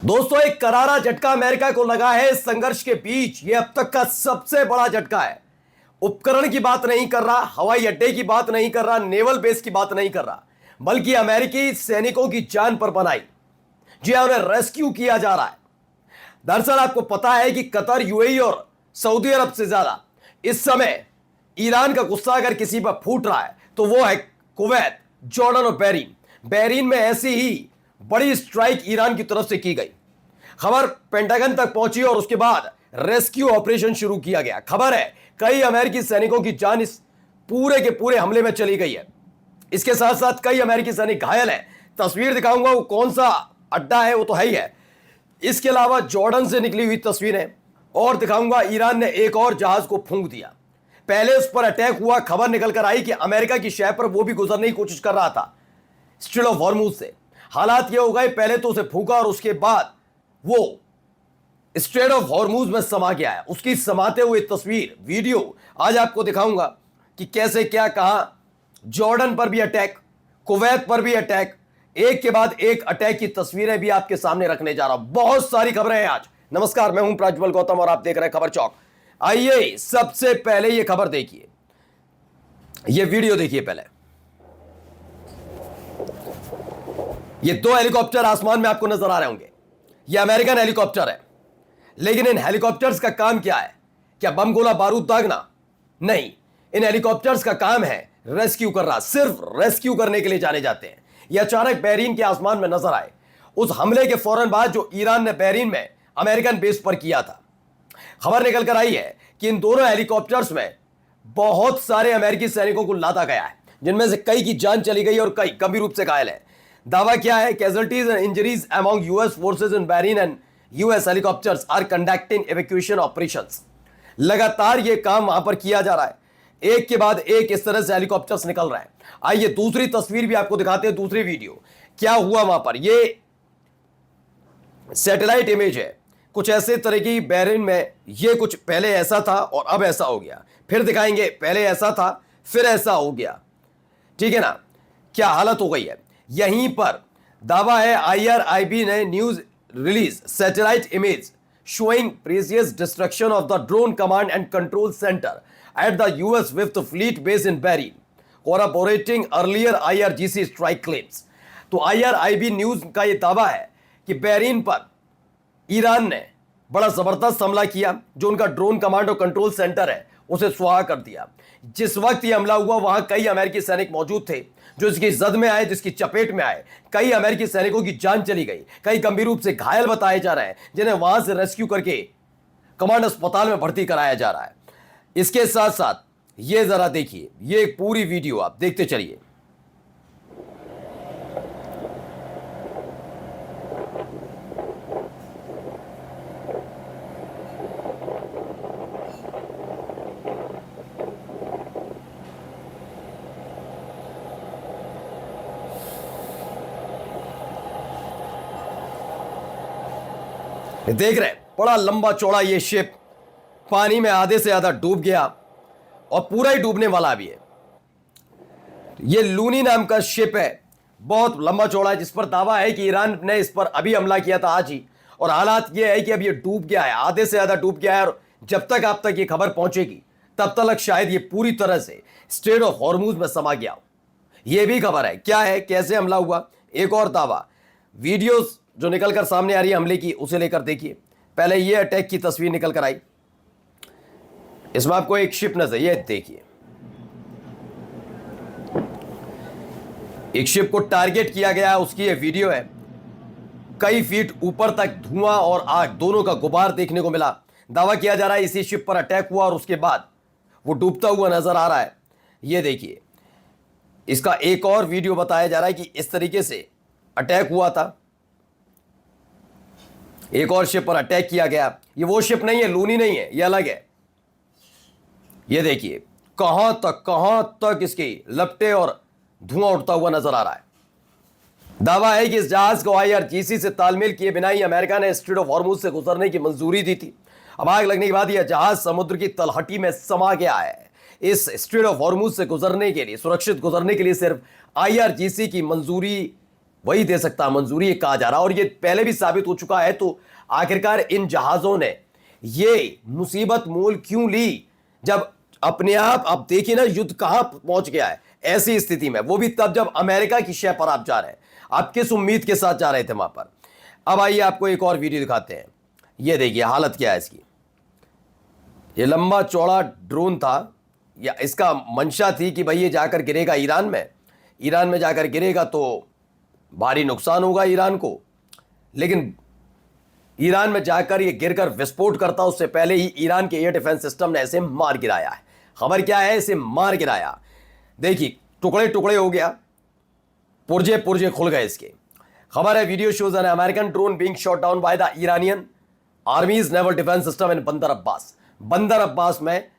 दोस्तों, एक करारा झटका अमेरिका को लगा है इस संघर्ष के बीच। यह अब तक का सबसे बड़ा झटका है। उपकरण की बात नहीं कर रहा, हवाई अड्डे की बात नहीं कर रहा, नेवल बेस की बात नहीं कर रहा, बल्कि अमेरिकी सैनिकों की जान पर बनाई। जी हां, उन्हें रेस्क्यू किया जा रहा है। दरअसल आपको पता है कि कतर, यूएई और सऊदी अरब से ज्यादा इस समय ईरान का गुस्सा अगर किसी पर फूट रहा है तो वो है कुवैत, जॉर्डन और बहरीन। बहरीन में ऐसी ही बड़ी स्ट्राइक ईरान की तरफ से की गई। खबर पेंटागन तक पहुंची और उसके बाद रेस्क्यू ऑपरेशन शुरू किया गया। खबर है कई अमेरिकी सैनिकों की जान इस पूरे के पूरे हमले में चली गई है। इसके साथ साथ कई अमेरिकी सैनिक घायल हैं। तस्वीर दिखाऊंगा, वो कौन सा अड्डा है वो तो है ही है। इसके अलावा जॉर्डन से निकली हुई तस्वीरें और दिखाऊंगा। ईरान ने एक और जहाज को फूंक दिया। पहले उस पर अटैक हुआ, खबर निकल कर आई कि अमेरिका की शहर पर वो भी गुजरने की कोशिश कर रहा था स्ट्रेट ऑफ हॉर्मुज से। हालात ये हो गए, पहले तो उसे फूंका और उसके बाद वो स्ट्रेट ऑफ हॉर्मुज में समा गया है। उसकी समाते हुए तस्वीर, वीडियो आज आपको दिखाऊंगा कि कैसे क्या कहा। जॉर्डन पर भी अटैक, कुवैत पर भी अटैक, एक के बाद एक अटैक की तस्वीरें भी आपके सामने रखने जा रहा हूं। बहुत सारी खबरें हैं आज। नमस्कार, मैं हूं प्रज्वल गौतम और आप देख रहे हैं खबर चौक। आइए सबसे पहले ये खबर देखिए, ये वीडियो देखिए। पहले ये दो हेलीकॉप्टर आसमान में आपको नजर आ रहे होंगे। ये अमेरिकन हेलीकॉप्टर है, लेकिन इन हेलीकॉप्टर्स का काम क्या है? क्या बम गोला बारूद दागना? नहीं, इन हेलीकॉप्टर्स का काम है रेस्क्यू करना। सिर्फ रेस्क्यू करने के लिए जाने जाते हैं। ये अचानक बहरीन के आसमान में नजर आए उस हमले के फौरन बाद जो ईरान ने बहरीन में अमेरिकन बेस पर किया था। खबर निकल कर आई है कि इन दोनों हेलीकॉप्टर्स में बहुत सारे अमेरिकी सैनिकों को लादा गया है, जिनमें से कई की जान चली गई और कई गंभीर रूप से घायल है। दावा क्या है? Casualties and injuries among US forces in Bahrain and US helicopters are conducting evacuation operations. लगातार ये काम वहां पर किया जा रहा है, एक के बाद एक इस तरह से हेलीकॉप्टर्स निकल रहे हैं। आइए दूसरी तस्वीर भी आपको दिखाते हैं, दूसरी वीडियो क्या हुआ वहां पर। ये सैटेलाइट इमेज है कुछ ऐसे तरह की बहरीन में। ये कुछ पहले ऐसा था और अब ऐसा हो गया, फिर दिखाएंगे पहले ऐसा था फिर ऐसा हो गया। ठीक है ना, क्या हालत हो गई है। यहीं पर दावा है आईआरआईबी ने news release satellite image showing previous destruction of the drone command and control center at the US 5th Fleet Base in Bahrain, corroborating earlier IRGC strike claims। तो IRIB न्यूज का यह दावा है कि बहरीन पर Iran ने बड़ा जबरदस्त हमला किया। जो उनका ड्रोन कमांड और कंट्रोल सेंटर है उसे स्वाहा कर दिया। जिस वक्त यह हमला हुआ वहां कई अमेरिकी सैनिक मौजूद थे जो इसकी जद में आए, जिसकी चपेट में आए। कई अमेरिकी सैनिकों की जान चली गई, कई गंभीर रूप से घायल बताए जा रहे हैं, जिन्हें वहां से रेस्क्यू करके कमांड अस्पताल में भर्ती कराया जा रहा है। इसके साथ साथ ये जरा देखिए, ये एक पूरी वीडियो आप देखते चलिए। देख रहे हैं, बड़ा लंबा चौड़ा ये शिप पानी में आधे से ज्यादा डूब गया और पूरा ही डूबने वाला भी है। ये लूनी नाम का शिप है, बहुत लंबा चौड़ा है, जिस पर दावा है कि ईरान ने इस पर अभी हमला किया था आज ही। और हालात ये है कि अब ये डूब गया है, आधे से ज्यादा डूब गया है। और जब तक आप तक ये खबर पहुंचेगी तब तक शायद ये पूरी तरह से स्ट्रेट ऑफ हॉर्मुज में समा गया हो। ये भी खबर है, क्या है, कैसे हमला हुआ। एक और दावा, वीडियोस जो निकल कर सामने आ रही है हमले की, उसे लेकर देखिए। पहले ये अटैक की तस्वीर निकल कर आई, इसमें आपको एक शिप नजर, ये देखिए, एक शिप को टारगेट किया गया है, उसकी ये वीडियो है। कई फीट ऊपर तक धुआं और आग दोनों का गुबार देखने को मिला। दावा किया जा रहा है इसी शिप पर अटैक हुआ और उसके बाद वो डूबता हुआ नजर आ रहा है। ये देखिए, इसका एक और वीडियो बताया जा रहा है कि इस तरीके से अटैक हुआ था, एक और शिप पर अटैक किया गया। ये वो शिप नहीं है, लूनी नहीं है, ये अलग है। ये देखिए कहां तक इसकी लपटे और धुआं उड़ता हुआ नजर आ रहा है। दावा है कि इस जहाज को आईआरजीसी से तालमेल किए बिना ही अमेरिका ने स्ट्रेट ऑफ हॉर्मुज से गुजरने की मंजूरी दी थी। अब आग लगने के बाद यह जहाज समुद्र की तलहटी में समा गया है। इस स्ट्रेट ऑफ हॉर्मुज से गुजरने के लिए, सुरक्षित गुजरने के लिए सिर्फ आईआरजीसी की मंजूरी वही दे सकता है मंजूरी, ये कहा जा रहा है। और ये पहले भी साबित हो चुका है। तो आखिरकार इन जहाजों ने ये मुसीबत मोल क्यों ली, जब अपने आप देखिए ना युद्ध कहां पहुंच गया है ऐसी स्थिति में, वो भी तब जब अमेरिका की शय पर आप जा रहे हैं। आप किस उम्मीद के साथ जा रहे थे वहां पर। अब आइए आपको एक और वीडियो दिखाते हैं। ये देखिए हालत क्या है इसकी। ये लंबा चौड़ा ड्रोन था, या इसका मंशा थी कि भाई ये जाकर गिरेगा ईरान में जाकर गिरेगा तो भारी नुकसान होगा ईरान को। लेकिन ईरान में जाकर ये गिरकर विस्फोट करता, उससे पहले ही ईरान के एयर डिफेंस सिस्टम ने इसे मार गिराया है। खबर क्या है, इसे मार गिराया। देखिए टुकड़े टुकड़े हो गया, पुर्जे पुर्जे खुल गए इसके। खबर है video shows an American drone being shot down by the Iranian आर्मीज naval defence system in बंदर अब्बास। बंदर अब्बास में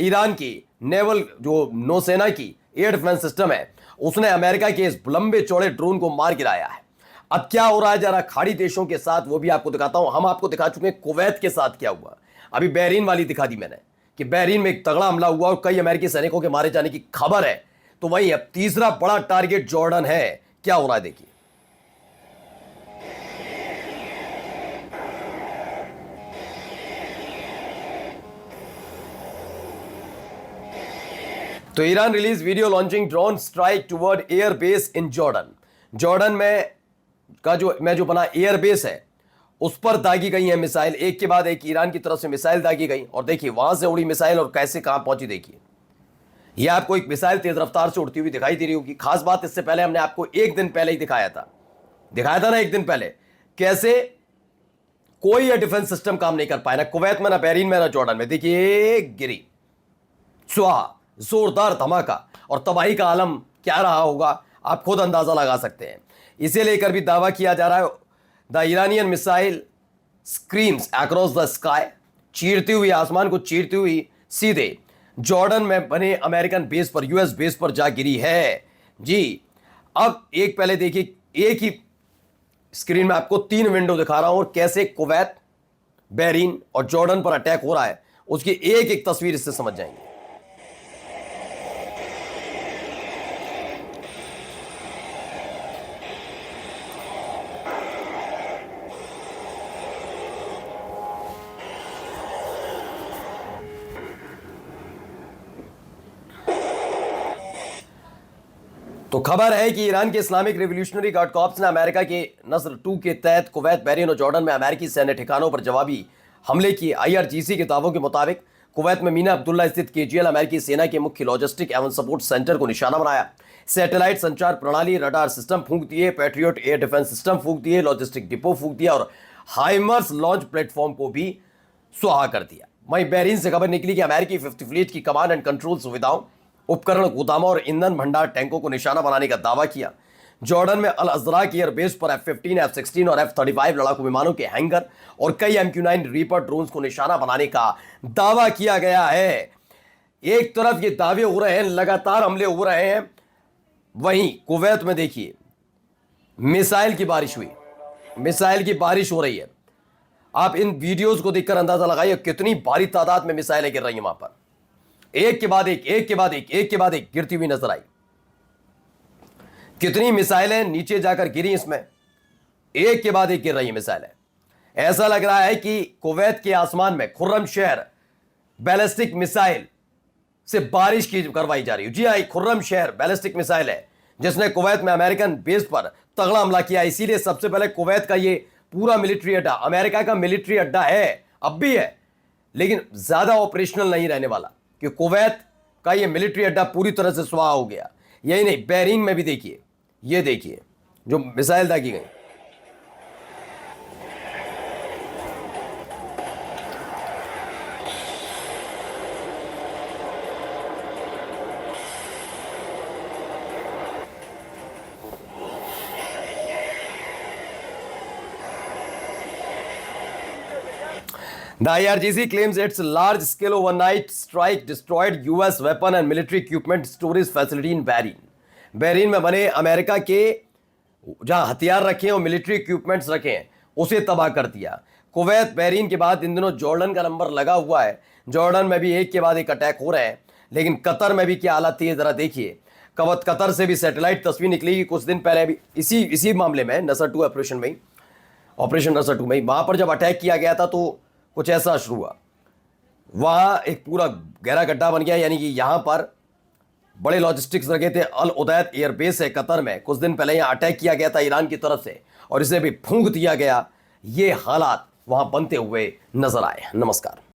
ईरान की नेवल जो नौसेना की एयर डिफेंस सिस्टम है, उसने अमेरिका के इस लंबे चौड़े ड्रोन को मार गिराया है। अब क्या हो रहा है जरा खाड़ी देशों के साथ, वो भी आपको दिखाता हूं। हम आपको दिखा चुके हैं कुवैत के साथ क्या हुआ, अभी बहरीन वाली दिखा दी मैंने कि बहरीन में एक तगड़ा हमला हुआ और कई अमेरिकी सैनिकों के मारे जाने की खबर है। तो वही अब तीसरा बड़ा टारगेट जॉर्डन है। क्या हो रहा है देखिए। तो Iran release video launching drone strike toward air base in Jordan. Jordan में का जो बना एयर बेस है उस पर दागी गई है मिसाइल, एक के बाद एक ईरान की तरफ से मिसाइल दागी गई। और देखिए वहां से उड़ी मिसाइल और कैसे कहां पहुंची। देखिए यह आपको एक मिसाइल तेज रफ्तार से उड़ती हुई दिखाई दे रही होगी। खास बात, इससे पहले हमने आपको एक दिन पहले ही दिखाया था ना, एक दिन पहले, कैसे कोई यह डिफेंस सिस्टम काम नहीं कर पाया, ना कुवैत में, ना बहरीन में, ना जॉर्डन में। देखिए गिरी, स्वाहा, जोरदार धमाका, और तबाही का आलम क्या रहा होगा आप खुद अंदाजा लगा सकते हैं। इसे लेकर भी दावा किया जा रहा है the Iranian missile screams across the sky, चीरती हुई, आसमान को चीरती हुई सीधे जॉर्डन में बने अमेरिकन बेस पर, यूएस बेस पर जा गिरी है जी। अब एक पहले देखिए, एक ही स्क्रीन में आपको 3 विंडो दिखा रहा हूं और कैसे कुवैत, बहरीन और जॉर्डन पर अटैक हो रहा है, उसकी एक एक तस्वीर इससे समझ जाएंगे। तो खबर है कि ईरान के इस्लामिक रिवॉल्यूशनरी गार्ड कॉर्प्स ने अमेरिका के नस्र 2 के तहत कुवैत, बहरीन और जॉर्डन में अमेरिकी सैन्य ठिकानों पर जवाबी हमले किए। आईआरजीसी के दावों के मुताबिक कुवैत में मीना अब्दुल्ला स्थित केजीएल अमेरिकी सेना के मुख्य लॉजिस्टिक एवं सपोर्ट सेंटर को निशाना बनाया। सैटेलाइट संचार प्रणाली, रडार सिस्टम फूंक दिए, पैट्रियट एयर डिफेंस सिस्टम फूंक दिए, लॉजिस्टिक डिपो फूंक दिया और हाइमर्स लॉन्च प्लेटफॉर्म को भी सुहा कर दिया। वहीं बहरीन से खबर निकली कि अमेरिकी 50 फ्लीट की कमांड एंड कंट्रोल सुविधाओं, उपकरण, गोदामों और ईंधन भंडार टैंकों को निशाना बनाने का दावा किया। जॉर्डन में अल अज़रा की एयरबेस पर F-15, F-16 और F-35 लड़ाकू विमानों के हैंगर और कई MQ-9 रीपर ड्रोन्स को निशाना बनाने का दावा किया गया है। एक तरफ ये दावे हो रहे हैं, लगातार हमले हो रहे हैं, वहीं कुवैत में देखिए मिसाइल की बारिश हुई, मिसाइल की बारिश हो रही है। आप इन वीडियोस को देखकर अंदाजा लगाइए कितनी भारी तादाद में मिसाइलें गिर रही हैं वहां पर, एक के बाद एक, एक के बाद एक, एक के बाद एक गिरती हुई नजर आई। कितनी मिसाइलें नीचे जाकर गिरी इसमें, एक के बाद एक गिर रही मिसाइलें। ऐसा लग रहा है कि कुवैत के आसमान में खुर्रम शहर बैलिस्टिक मिसाइल से बारिश की करवाई जा रही है। जी हां, खुर्रम शहर बैलिस्टिक मिसाइल है जिसने कुवैत में अमेरिकन बेस पर तगड़ा हमला किया। इसीलिए सबसे पहले कुवैत का ये पूरा मिलिट्री अड्डा अमेरिका का मिलिट्री अड्डा है, अब भी है, लेकिन ज्यादा ऑपरेशनल नहीं रहने वाला कि कुवैत का ये मिलिट्री अड्डा पूरी तरह से स्वाहा हो गया। यही नहीं, बहरीन में भी देखिए, ये देखिए जो मिसाइल दागी गई। The IRGC claims its large-scale overnight strike destroyed US weapon and military equipment storage facility in Bahrain. Bahrain में बने अमेरिका के जहां हथियार रखे हैं और मिलिट्री इक्विपमेंट्स रखे हैं उसे तबाह कर दिया। कुवैत, बहरीन के बाद इन दिनों जॉर्डन का नंबर लगा हुआ है। जॉर्डन में भी एक के बाद एक अटैक हो रहे हैं, लेकिन कतर में भी क्या हालत थी जरा देखिए। कतर से भी सैटेलाइट तस्वीर निकली कि कुछ दिन पहले भी इसी मामले में नसर 2 ऑपरेशन में, ऑपरेशन नसर 2 में, वहां पर जब अटैक किया गया था तो कुछ ऐसा शुरू हुआ। वहां एक पूरा गहरा गड्ढा बन गया, यानी कि यहां पर बड़े लॉजिस्टिक्स लगे थे। अल उदैद एयरबेस है कतर में, कुछ दिन पहले यहां अटैक किया गया था ईरान की तरफ से और इसे भी फूंक दिया गया। ये हालात वहां बनते हुए नजर आए। नमस्कार।